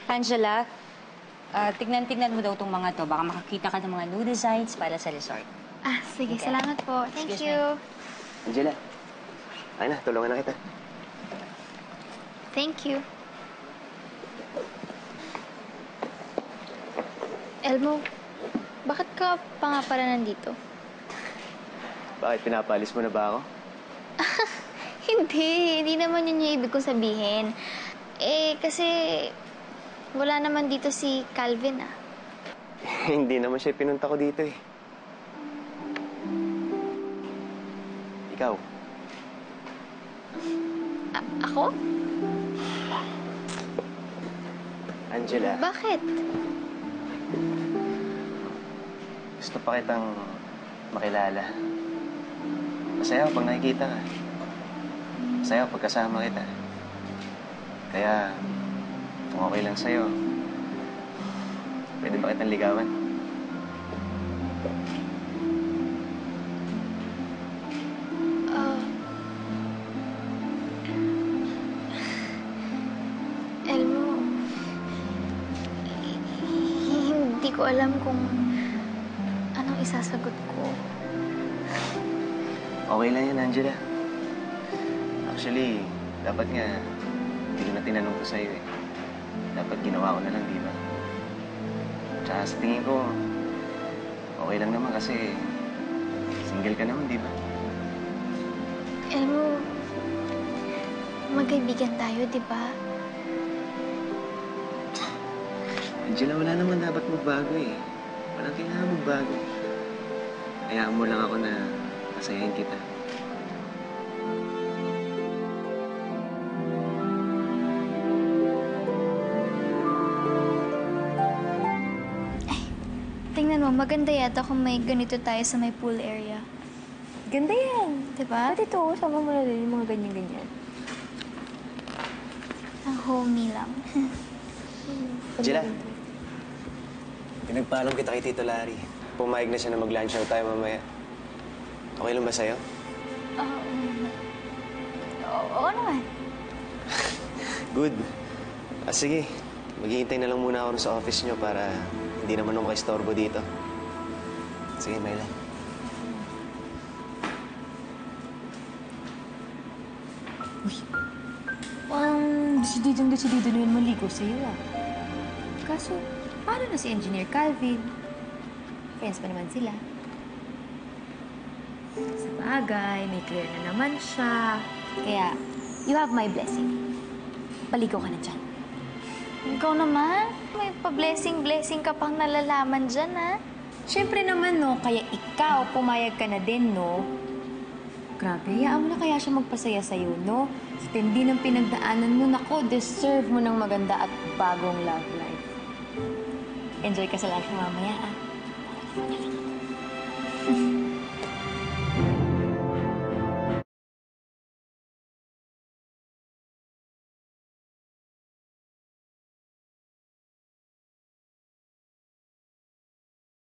Angela, tignan-tignan mo daw tong mga to. Baka makakita ka ng mga new designs para sa resort. Ah, sige. Okay. Salamat po. Thank Excuse you. Angela, ay na, tulungan na kita. Thank you. Elmo, bakit ka pa nga pala nandito? Bakit, pinapalis mo na ba ako? Hindi naman yun yung ibig kong sabihin. Kasi wala naman dito si Calvin, ah. Hindi naman siya pinunta ko dito eh. Ikaw? Ako? Angela, Bakit? gusto pa kitang makilala. Masaya ako pag nakikita ka. Masaya ako pag kasama kita. Kaya, kung okay lang sa'yo, pwede ba kitang ligawan? Elmo, hindi ko alam kung anong isasagot ko. Okay lang yan, Angela. Actually, dapat nga, hindi ko na tinanong ko sa'yo eh. Dapat ginawa ko na lang, di ba? Tsaka sa tingin ko, okay lang naman kasi single ka naman, di ba? Elmo, magkaibigan tayo, di ba? Angela, wala naman dapat magbago eh. Walang kailangan magbago. Hayaan mo lang ako na masayahin kita. Tingnan mo, maganda yata kung may ganito tayo sa may pool area. Ganda yan. Diba? Pwede to, sama mo na din yung mga ganyan-ganyan. Ang homey lang. Angela, pinagpaalam kita kay Tito Larry. Pumayag na siya na mag-lunch out tayo mamaya. Okay lang ba sa'yo? Oo naman. Good. Sige, maghihintay na lang muna ako sa office niyo para hindi naman ako makaistorbo dito. Sige, Myla. Parang desididong-desidido na yun maligo sa'yo, ah. Kaso, paano na si Engineer Calvin? Friends pa naman sila. Sa bagay, may clear na naman siya. Kaya, you have my blessing. Paligaw ka na dyan. Ikaw naman, may pa-blessing-blessing ka pang nalalaman dyan, ha? Siyempre naman, no, kaya ikaw, pumayag ka na din, no? Grabe, hayaan mo na kaya siya magpasaya sa'yo, no? Sa tindi ng pinagdaanan mo, nako, deserve mo ng maganda at bagong love life. Enjoy ka sa lunch mo mamaya, ah.